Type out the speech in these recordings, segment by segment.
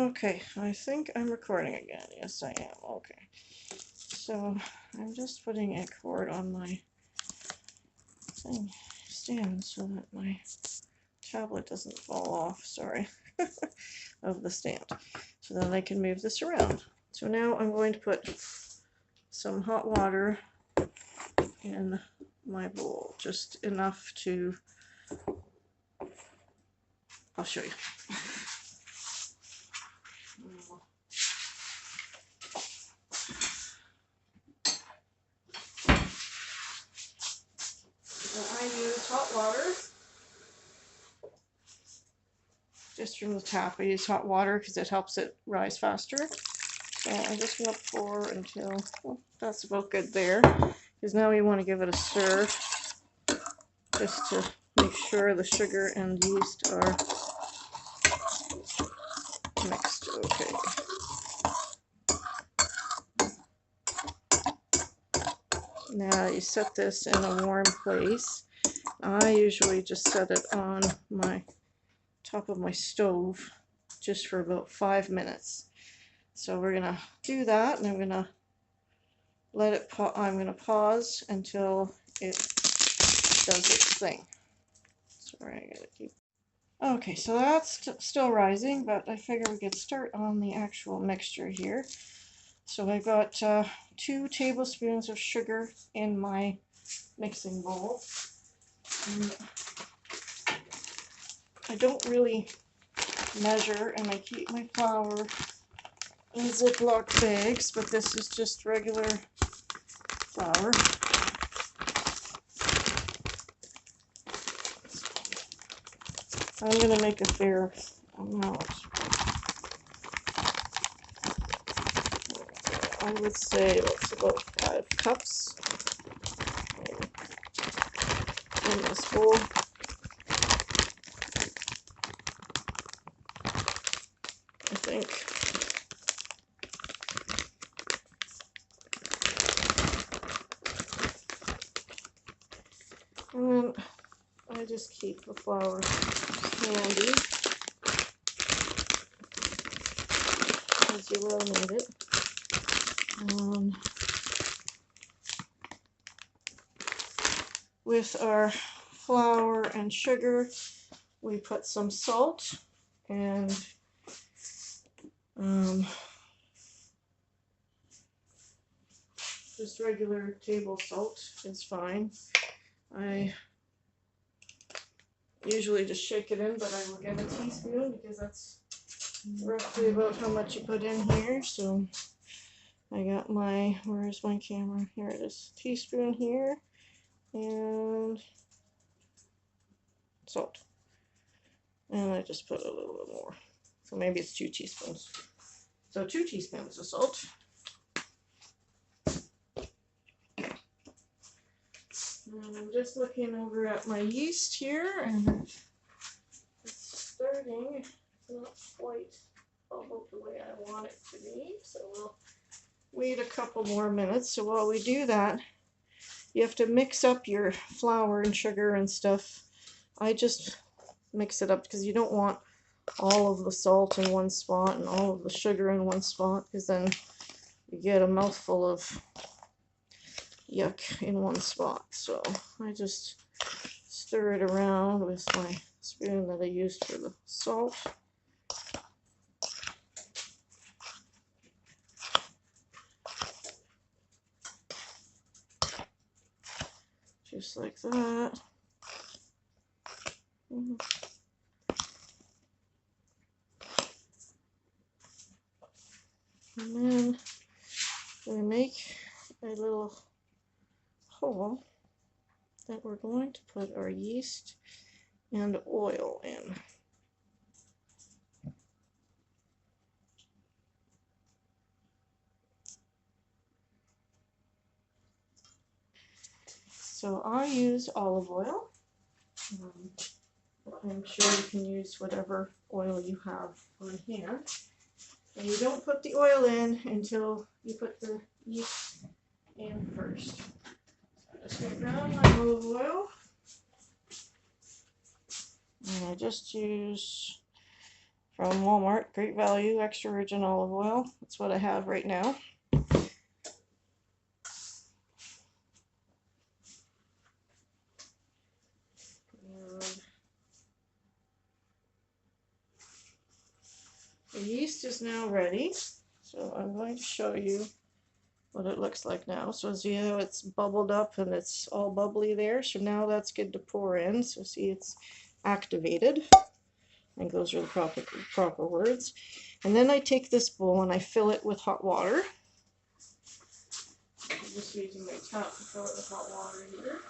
Okay, I think I'm recording again. Yes, I am. Okay. So I'm just putting a cord on my thing stand so that my tablet doesn't fall off, sorry, of the stand. So then I can move this around. So now I'm going to put some hot water in my bowl, just enough to, I'll show you. I use hot water just from the tap. I use hot water because it helps it rise faster. So I'm just going to pour until, well, that's about good there. Because now we want to give it a stir just to make sure the sugar and yeast are mixed okay. Now you set this in a warm place. I usually just set it on my top of my stove just for about 5 minutes. So we're gonna do that, and I'm gonna let it I'm gonna pause until it does its thing. Sorry, I gotta keep. Okay, so that's still rising, but I figure we could start on the actual mixture here. So I've got 2 tablespoons of sugar in my mixing bowl. And I don't really measure, and I keep my flour in Ziploc bags, but this is just regular flour. I'm going to make a fair amount. I would say it's about 5 cups in this bowl. I think. And then I just keep the flour handy, as you will need it. With our flour and sugar, we put some salt, and just regular table salt is fine. I usually just shake it in, but I will get a teaspoon because that's roughly about how much you put in here. So I got my, where's my camera? Here it is. Teaspoon here, and salt. And I just put a little bit more. So maybe it's 2 teaspoons. So 2 teaspoons of salt. And I'm just looking over at my yeast here, and it's starting. It's not quite bubbled the way I want it to be, so we'll wait a couple more minutes. So while we do that, you have to mix up your flour and sugar and stuff. I just mix it up because you don't want all of the salt in one spot and all of the sugar in one spot, because then you get a mouthful of yuck in one spot. So I just stir it around with my spoon that I used for the salt. Just like that. And then we make a little hole that we're going to put our yeast and oil in. So I use olive oil. I'm sure you can use whatever oil you have on hand. And you don't put the oil in until you put the yeast in first. So I just get around my olive oil. And I just use from Walmart. Great value, extra virgin olive oil. That's what I have right now. The yeast is now ready, so I'm going to show you what it looks like now. So as you know, it's bubbled up and it's all bubbly there, so now that's good to pour in. So see, it's activated. I think those are the proper words. And then I take this bowl and I fill it with hot water. I'm just using my tap to fill it with hot water here.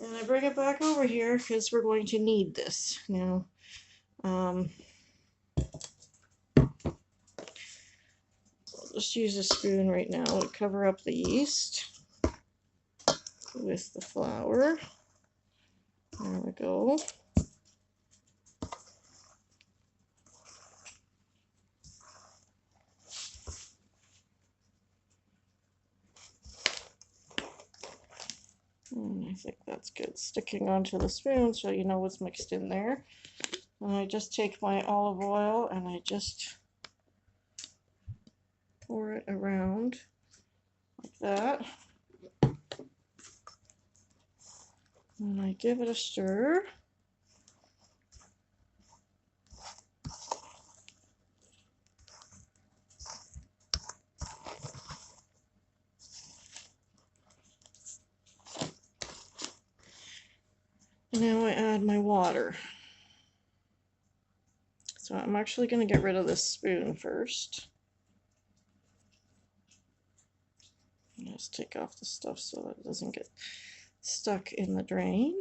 And I bring it back over here because we're going to need this. Now, I'll just use a spoon right now to cover up the yeast with the flour. There we go. And I think that's good. Sticking onto the spoon so you know what's mixed in there. And I just take my olive oil and I just pour it around like that. And I give it a stir. And now I add my water. So I'm actually going to get rid of this spoon first. And just take off the stuff so that it doesn't get stuck in the drain.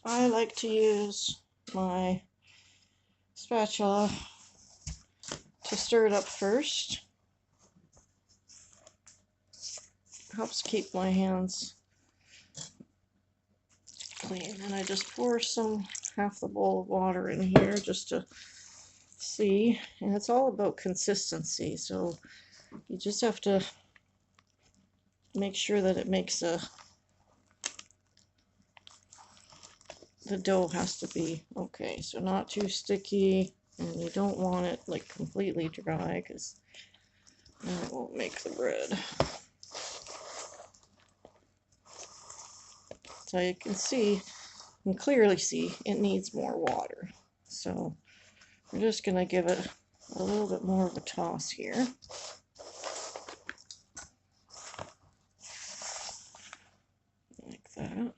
I like to use my spatula to stir it up first. Helps keep my hands clean. And I just pour half the bowl of water in here just to see. And it's all about consistency, so you just have to make sure that it makes the dough has to be okay, so not too sticky, and you don't want it like completely dry because then it won't make the bread. So you can clearly see it needs more water. So we're just going to give it a little bit more of a toss here. Like that.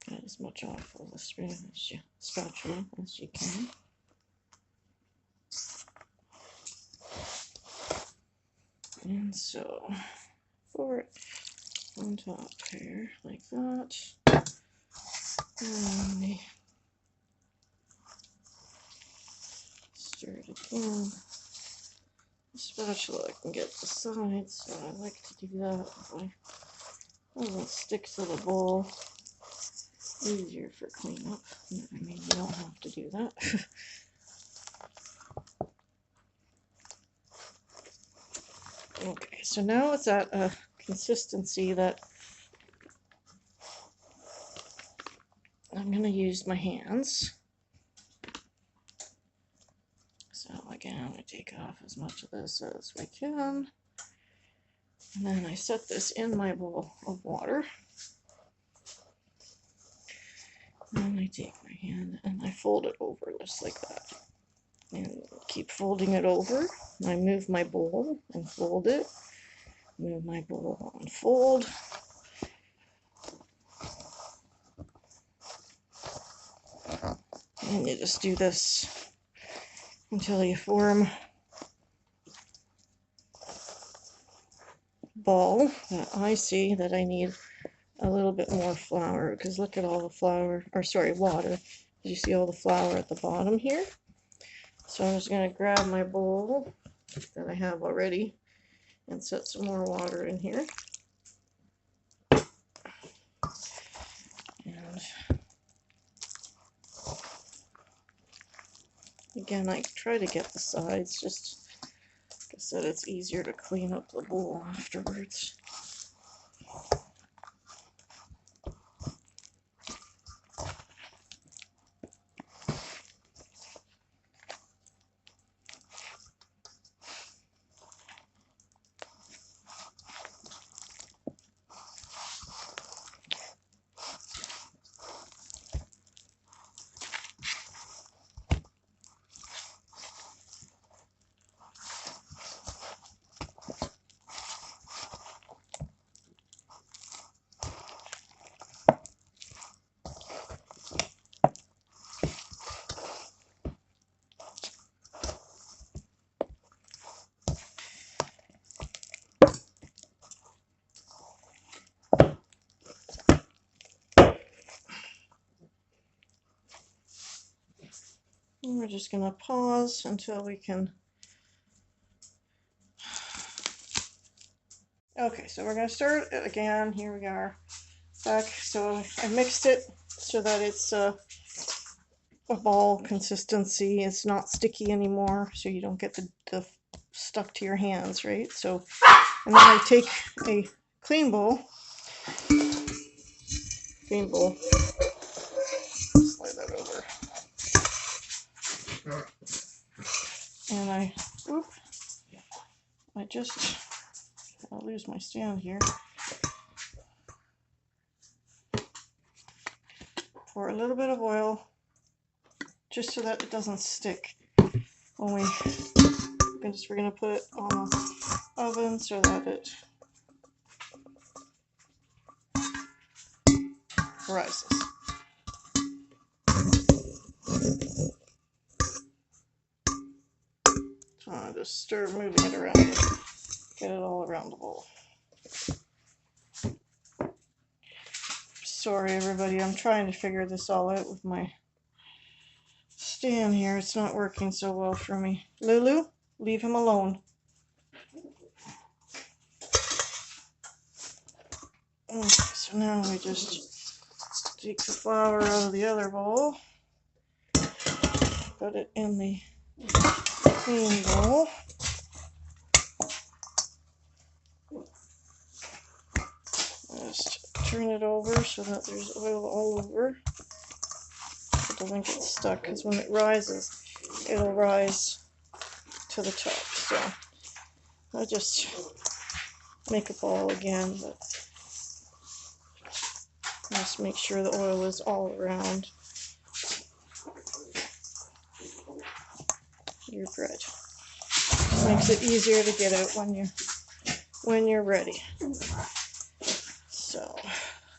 Get as much off of the spoon spatula as you can. And so pour it on top here, like that. And we stir it again. The spatula can get the sides, so I like to do that. It doesn't stick to the bowl. Easier for cleanup. I mean, you don't have to do that. Okay, so now it's at a consistency that I'm going to use my hands. So again, I take off as much of this as we can. And then I set this in my bowl of water. And I take my hand and I fold it over just like that. And keep folding it over. And I move my bowl and fold it. Move my bowl and fold. And you just do this until you form a ball that I see that I need a little bit more flour, because look at all the flour, or sorry, water. You see all the flour at the bottom here? So I'm just going to grab my bowl that I have already and set some more water in here. again, I try to get the sides, just like I said, it's easier to clean up the bowl afterwards. And we're just going to pause until we can. Okay, so we're going to start again. Here we are back. So I mixed it so that it's a ball consistency. It's not sticky anymore, so you don't get the stuck to your hands, right? So, and then I take a clean bowl, slide that over, and I'll lose my stand here. Pour a little bit of oil, just so that it doesn't stick. When we're gonna put it on the oven so that it rises. So I'll just start moving it around, get it all around the bowl. Sorry everybody, I'm trying to figure this all out with my stand here. It's not working so well for me. Lulu, leave him alone. Okay, so now we just take the flour out of the other bowl, put it in the clean bowl. Just turn it over so that there's oil all over. It doesn't get stuck, because when it rises, it'll rise to the top. So I'll just make a ball again, but just make sure the oil is all around your bread. Makes it easier to get out when you're ready. So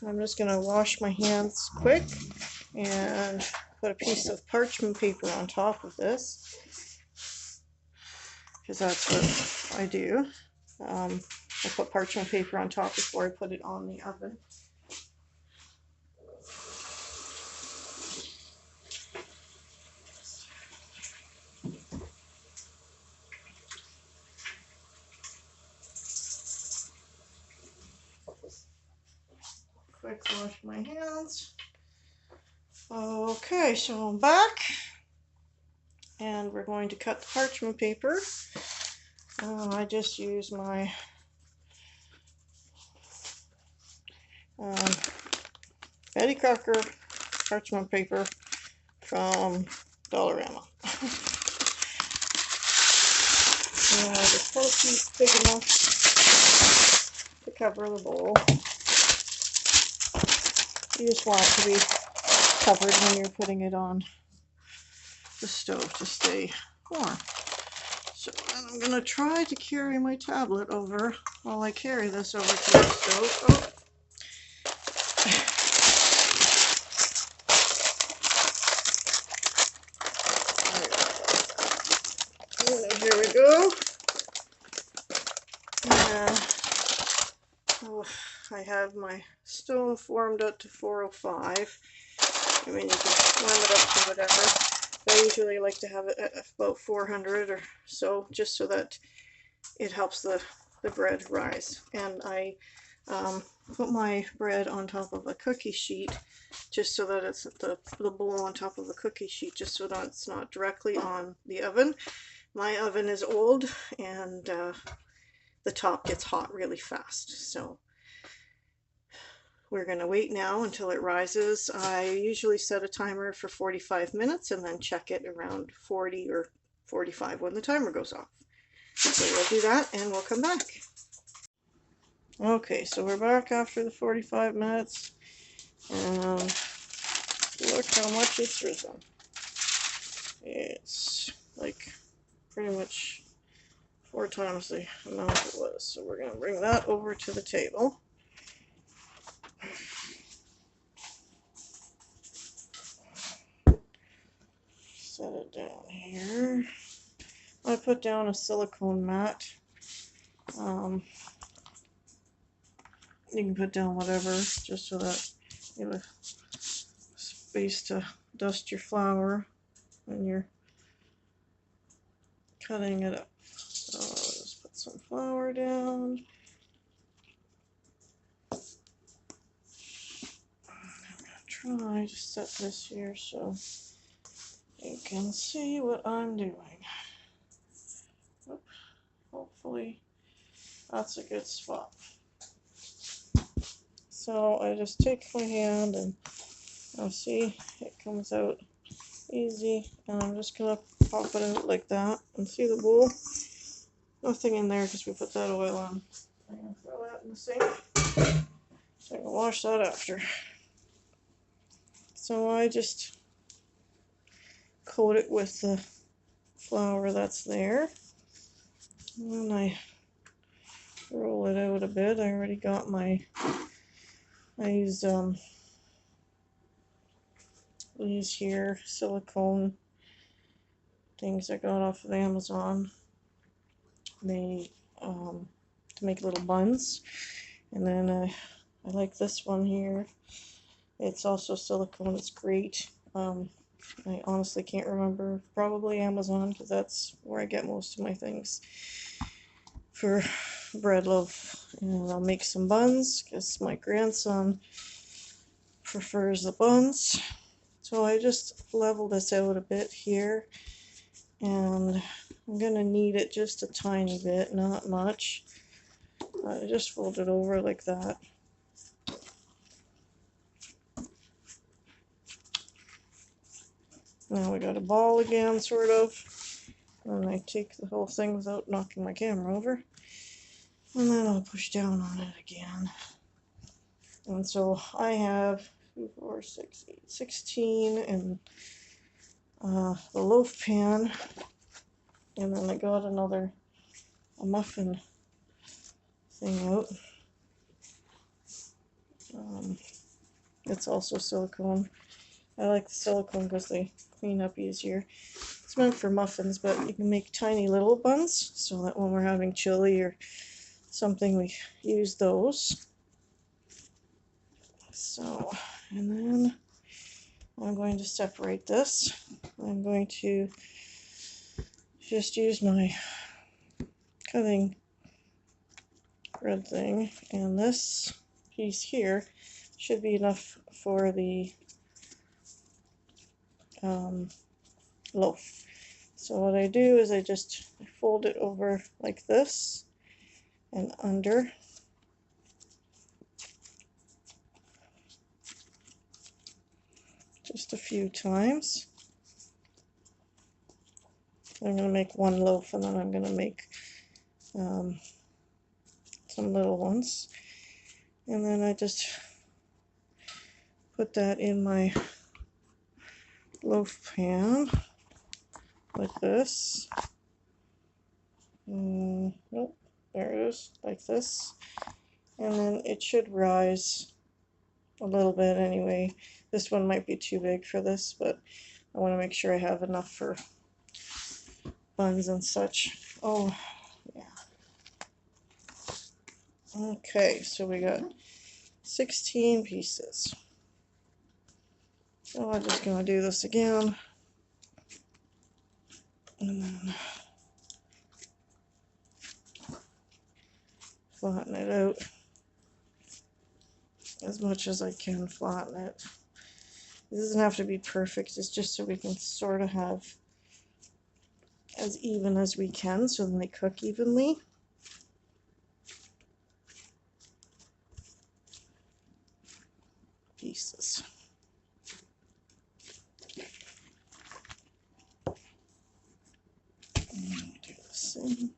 I'm just going to wash my hands quick and put a piece of parchment paper on top of this, because that's what I do. I put parchment paper on top before I put it on the oven. Quick wash my hands. Okay, so I'm back, and we're going to cut the parchment paper. I just use my Betty Crocker parchment paper from Dollarama. And I just pull a piece big enough to cover the bowl. You just want it to be covered when you're putting it on the stove to stay warm. So then I'm going to try to carry my tablet over while I carry this over to the stove. Oh. Here we go. And I have my stove warmed up to 405. I mean, you can warm it up to whatever. I usually like to have it at about 400 or so, just so that it helps the bread rise. And I put my bread on top of a cookie sheet, just so that it's the bowl on top of the cookie sheet, just so that it's not directly on the oven. My oven is old, and the top gets hot really fast, so we're going to wait now until it rises. I usually set a timer for 45 minutes and then check it around 40 or 45 when the timer goes off. So we'll do that and we'll come back. Okay, so we're back after the 45 minutes, and look how much it's risen. It's like pretty much 4 times the amount it was. So we're going to bring that over to the table. Set it down here. I put down a silicone mat. You can put down whatever, just so that you have space to dust your flour when you're cutting it up. So I'll just put some flour down. I'm gonna try to set this here so you can see what I'm doing. Oop, hopefully that's a good spot. So I just take my hand and I'll see it comes out easy, and I'm just gonna pop it out like that. And see the bowl? Nothing in there because we put that oil on. I'm gonna throw that in the sink. So I can wash that after. So I just coat it with the flour that's there, and then I roll it out a bit. I already got my, I use these here silicone things I got off of Amazon. They to make little buns, and then I like this one here. It's also silicone. It's great. I honestly can't remember. Probably Amazon, because that's where I get most of my things for bread loaf. And I'll make some buns because my grandson prefers the buns. So I just level this out a bit here, and I'm gonna knead it just a tiny bit, not much. I just fold it over like that. Now we got a ball again, sort of. And I take the whole thing without knocking my camera over. And then I'll push down on it again. And so I have 2, 4, 6, 8, 16 in the loaf pan. And then I got a muffin thing out. It's also silicone. I like the silicone because they clean up easier. It's meant for muffins, but you can make tiny little buns so that when we're having chili or something, we use those. So, and then I'm going to separate this. I'm going to just use my cutting thread thing, and this piece here should be enough for the loaf. So what I do is I just fold it over like this and under. Just a few times. I'm going to make one loaf, and then I'm going to make some little ones. And then I just put that in my loaf pan like this. Nope, there it is, like this. And then it should rise a little bit anyway. This one might be too big for this, but I want to make sure I have enough for buns and such. Oh, yeah. Okay, so we got 16 pieces. So I'm just going to do this again. And then flatten it out. as much as I can flatten it. It doesn't have to be perfect, it's just so we can sort of have as even as we can so then they cook evenly. Pieces. And do the same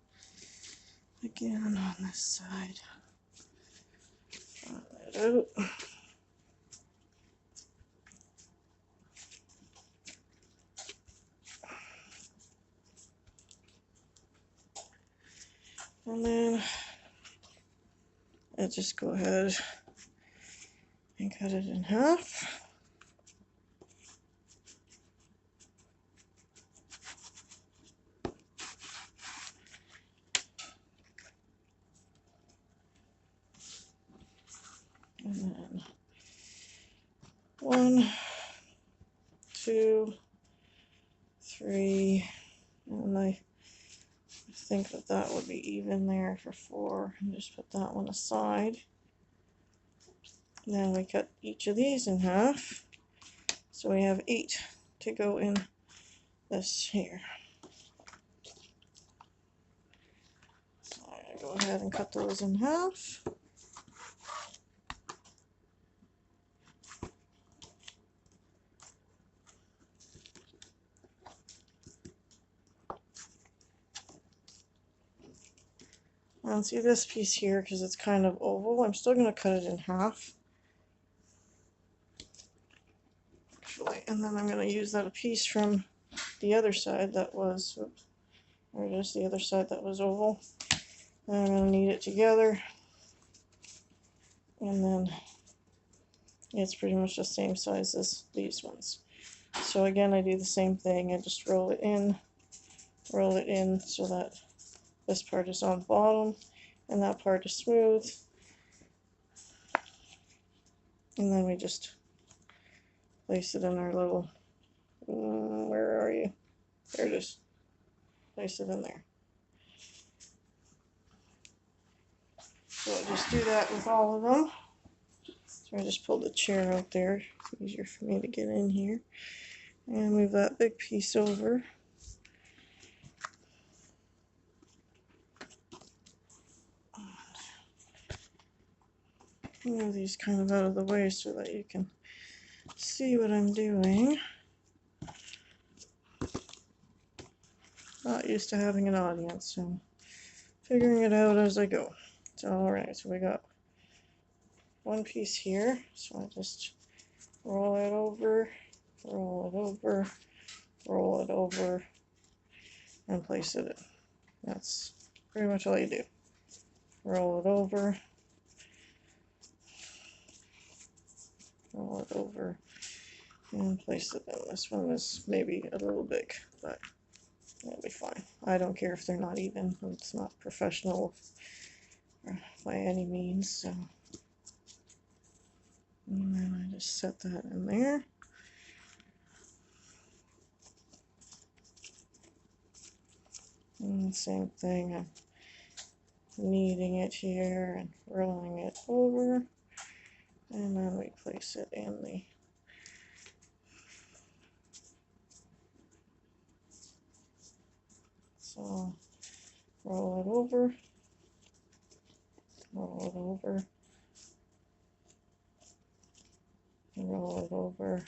again on this side. Flatten it out. And then I'll just go ahead and cut it in half. And then 1, 2, 3, and I think that that would be even there for 4, and just put that one aside. Then we cut each of these in half, so we have 8 to go in this here. So I'm going to go ahead and cut those in half. And see this piece here, because it's kind of oval, I'm still going to cut it in half. Actually, and then I'm going to use that piece from the other side that was, or just the other side that was oval. And I'm going to knead it together. And then it's pretty much the same size as these ones. So again, I do the same thing. I just roll it in so that this part is on the bottom and that part is smooth. And then we just place it in our little, where are you? There it is. Place it in there. So I'll just do that with all of them. So I just pulled the chair out there. It's easier for me to get in here. And move that big piece over. Move these kind of out of the way so that you can see what I'm doing. Not used to having an audience, so figuring it out as I go. So alright, so we got one piece here, so I just roll it over, roll it over, roll it over, and place it in. That's pretty much all you do. Roll it over, roll it over, and place it in. This one is maybe a little big, but it'll be fine. I don't care if they're not even. It's not professional by any means, so. And then I just set that in there. And same thing, I'm kneading it here and rolling it over. And then we place it in the so roll it over, roll it over, roll it over,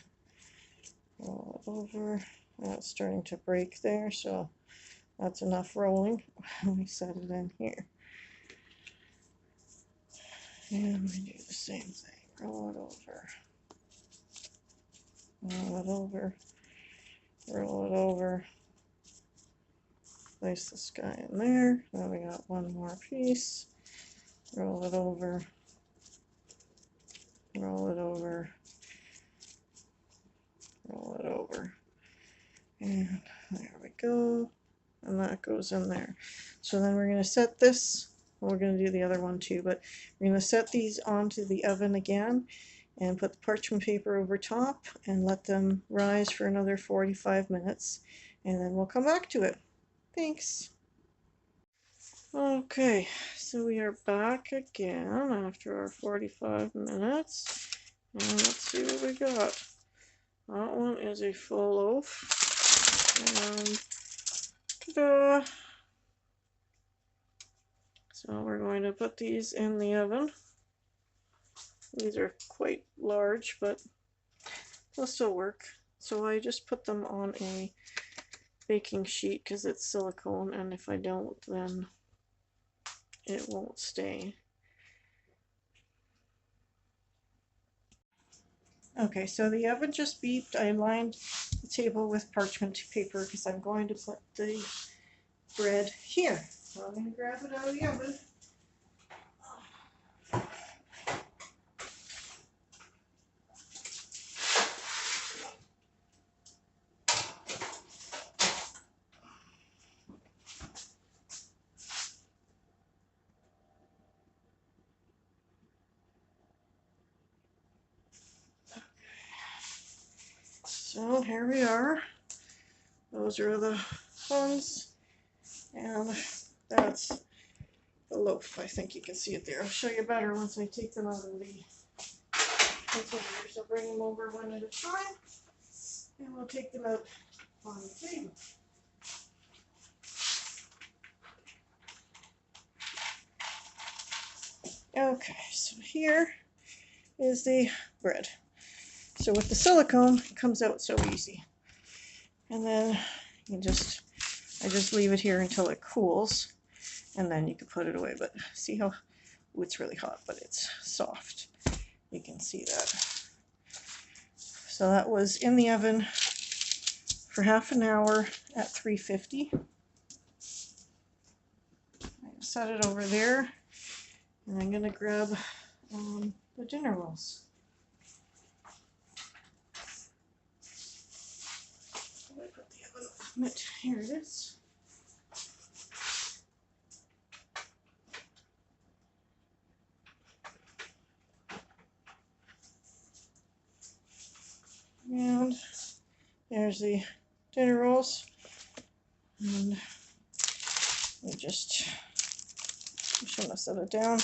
roll it over. It's starting to break there, so that's enough rolling. We set it in here. And we do the same thing. Roll it over, roll it over, roll it over. Place this guy in there. Now we got one more piece. Roll it over, roll it over, roll it over. And there we go. And that goes in there. So then we're going to set this. Well, we're going to do the other one too, but we're going to set these onto the oven again and put the parchment paper over top and let them rise for another 45 minutes. And then we'll come back to it. Thanks. Okay, so we are back again after our 45 minutes. And let's see what we got. That one is a full loaf. And ta-da! So we're going to put these in the oven. These are quite large, but they'll still work. So I just put them on a baking sheet because it's silicone, and if I don't, then it won't stay. Okay, so the oven just beeped. I lined the table with parchment paper because I'm going to put the bread here. So I'm going to grab it out of the oven. So here we are. Those are the ones, and that's the loaf. I think you can see it there. I'll show you better once I take them out of the container. So bring them over one at a time, and we'll take them out on the table. Okay, so here is the bread. So with the silicone, it comes out so easy. And then I just leave it here until it cools, and then you can put it away. But see how, ooh, it's really hot, but it's soft. You can see that. So that was in the oven for half an hour at 350. I set it over there, and I'm gonna grab the dinner rolls. I put the oven mitt. Here it is. And there's the dinner rolls. And we just, I'm just gonna set it down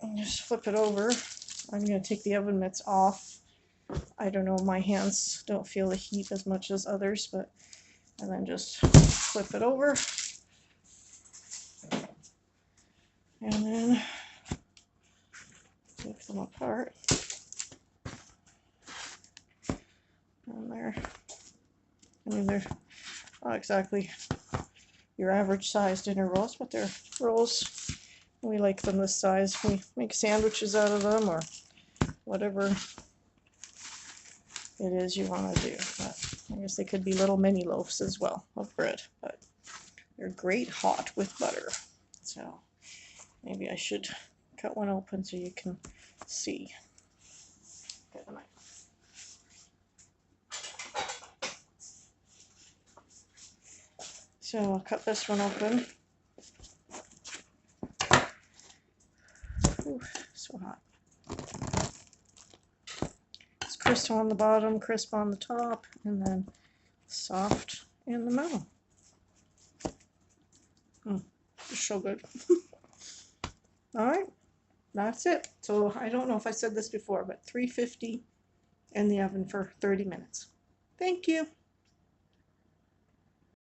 and just flip it over. I'm gonna take the oven mitts off. I don't know, my hands don't feel the heat as much as others, but, and then just flip it over. And then take them apart. And they're, I mean, they're not exactly your average size dinner rolls, but they're rolls. We like them this size. We make sandwiches out of them or whatever it is you want to do. But I guess they could be little mini loaves as well of bread, but they're great hot with butter. So maybe I should cut one open so you can see. Get them out. So I'll cut this one open. Ooh, so hot. It's crisp on the bottom, crisp on the top, and then soft in the middle. It's so good. Alright, that's it. So I don't know if I said this before, but 350 in the oven for 30 minutes. Thank you.